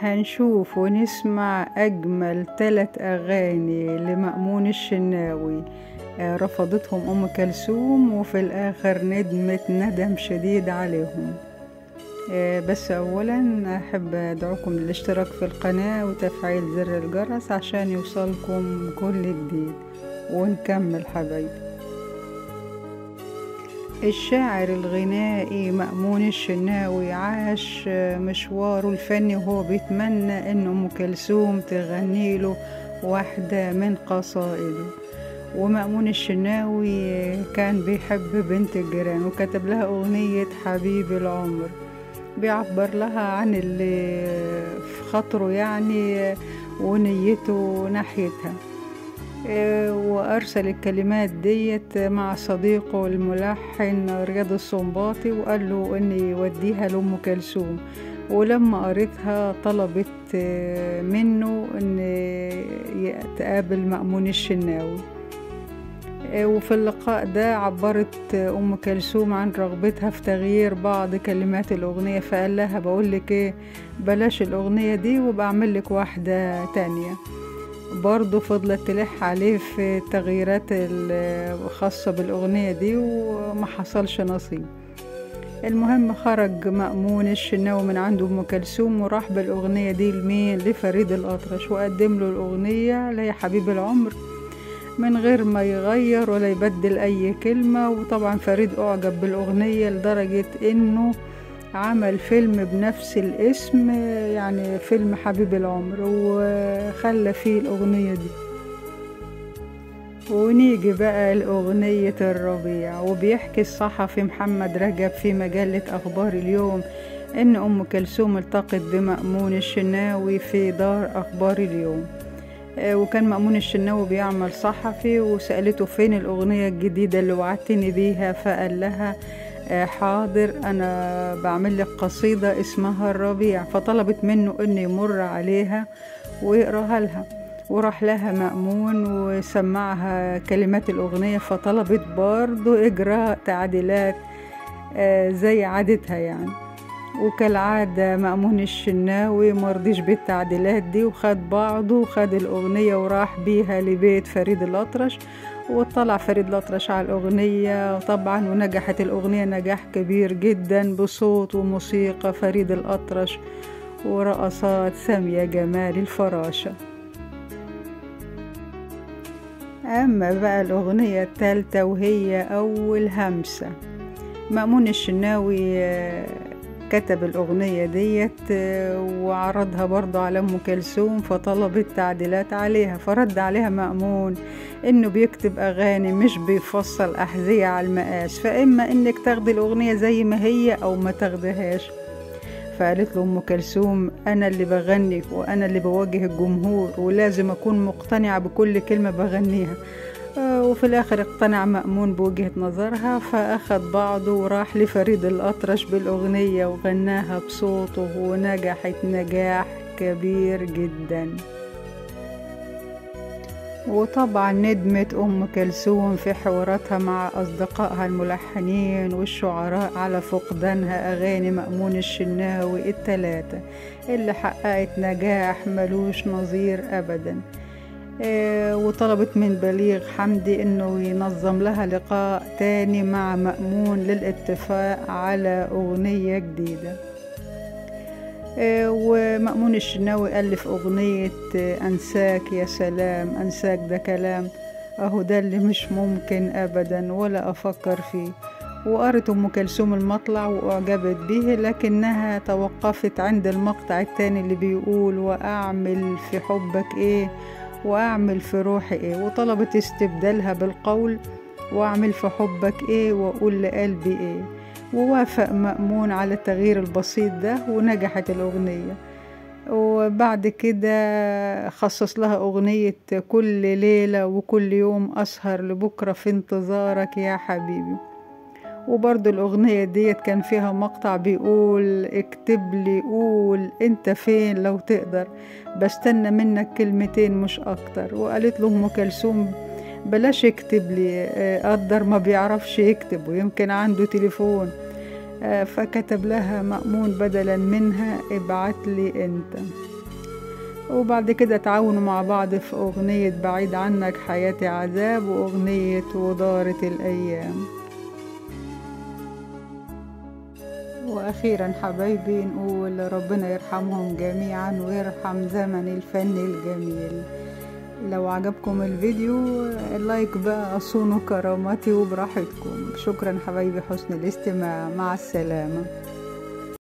هنشوف ونسمع أجمل 3 أغاني لمأمون الشناوي. رفضتهم أم كلثوم وفي الآخر ندمت ندم شديد عليهم. بس أولا أحب أدعوكم للاشتراك في القناة وتفعيل زر الجرس عشان يوصلكم كل جديد. ونكمل حبايبي. الشاعر الغنائي مأمون الشناوي عاش مشواره الفني وهو بيتمنى ان ام كلثوم تغني له واحدة من قصائده. ومأمون الشناوي كان بيحب بنت الجيران وكتب لها اغنية حبيب العمر، بيعبر لها عن اللي في خاطره يعني ونيته ناحيتها. وأرسل الكلمات ديت مع صديقه الملحن رياض السنباطي وقال له إن يوديها لأم كلثوم. ولما قريتها طلبت منه إن يتقابل مأمون الشناوي. وفي اللقاء ده عبرت أم كلثوم عن رغبتها في تغيير بعض كلمات الأغنية، فقال لها بقولك إيه، بلاش الأغنية دي وبعمل لك واحدة تانية. برضو فضلت تلح عليه في التغييرات الخاصة بالأغنية دي وما حصلش نصيب. المهم خرج مأمون الشناوي من عنده أم كلثوم وراح بالأغنية دي لمين؟ لفريد الأطرش، وقدم له الأغنية اللي هي حبيب العمر من غير ما يغير ولا يبدل أي كلمة. وطبعا فريد أعجب بالأغنية لدرجة إنه عمل فيلم بنفس الاسم، يعني فيلم حبيب العمر، وخلى فيه الأغنية دي. ونيجي بقى لأغنية الربيع. وبيحكي الصحفي محمد رجب في مجلة أخبار اليوم إن أم كلثوم التقت بمأمون الشناوي في دار أخبار اليوم. وكان مأمون الشناوي بيعمل صحفي وسألته فين الأغنية الجديدة اللي وعدتني بيها، فقال لها حاضر أنا بعمل لك قصيدة اسمها الربيع. فطلبت منه أن يمر عليها ويقراها لها، وراح لها مأمون وسمعها كلمات الأغنية، فطلبت برضو إجراء تعديلات زي عادتها يعني. وكالعادة مأمون الشناوي مرضيش بالتعديلات دي وخد بعضه وخد الأغنية وراح بيها لبيت فريد الأطرش. وطلع فريد الأطرش على الأغنية طبعا، ونجحت الأغنية نجاح كبير جدا بصوت وموسيقى فريد الأطرش ورقصات سامية جمال الفراشة. أما بقى الأغنية الثالثة وهي أول همسة، مأمون الشناوي كتب الأغنية ديت وعرضها برضه على أم كلثوم فطلبت تعديلات عليها. فرد عليها مأمون إنه بيكتب أغاني مش بيفصل أحذية على المقاس، فإما إنك تاخدي الأغنية زي ما هي أو ما تاخدهاش. فقالت له أم كلثوم أنا اللي بغني وأنا اللي بواجه الجمهور ولازم أكون مقتنعة بكل كلمة بغنيها. وفي الآخر اقتنع مأمون بوجهة نظرها، فأخذ بعضه وراح لفريد الأطرش بالأغنية وغناها بصوته ونجحت نجاح كبير جدا. وطبعا ندمت أم كلثوم في حواراتها مع أصدقائها الملحنين والشعراء على فقدانها أغاني مأمون الشناوي الثلاثة اللي حققت نجاح ملوش نظير أبدا. وطلبت من بليغ حمدي انه ينظم لها لقاء تاني مع مأمون للاتفاق على اغنية جديدة. ومأمون الشناوي ألف اغنية انساك يا سلام، انساك ده كلام اهو ده اللي مش ممكن ابدا ولا افكر فيه. وقرت ام كلثوم المطلع واعجبت به، لكنها توقفت عند المقطع التاني اللي بيقول واعمل في حبك ايه وأعمل في روحي إيه، وطلبت استبدالها بالقول وأعمل في حبك إيه وأقول لقلبي إيه. ووافق مأمون على التغيير البسيط ده ونجحت الأغنية. وبعد كده خصص لها أغنية كل ليلة وكل يوم أسهر لبكرة في انتظارك يا حبيبي. وبرضو الأغنية ديت كان فيها مقطع بيقول اكتب لي قول انت فين لو تقدر، بستنى منك كلمتين مش اكتر. وقالت له ام كلثوم بلاش اكتب لي، قدر ما بيعرفش يكتب ويمكن عنده تليفون. فكتب لها مأمون بدلا منها ابعت لي انت. وبعد كده تعاونوا مع بعض في أغنية بعيد عنك حياتي عذاب وأغنية ودارت الأيام. وأخيرا حبايبي نقول ربنا يرحمهم جميعا ويرحم زمن الفن الجميل. لو عجبكم الفيديو لايك بقى، صونوا كرامتي وبراحتكم. شكرا حبايبي، حسن الاستماع، مع السلامة.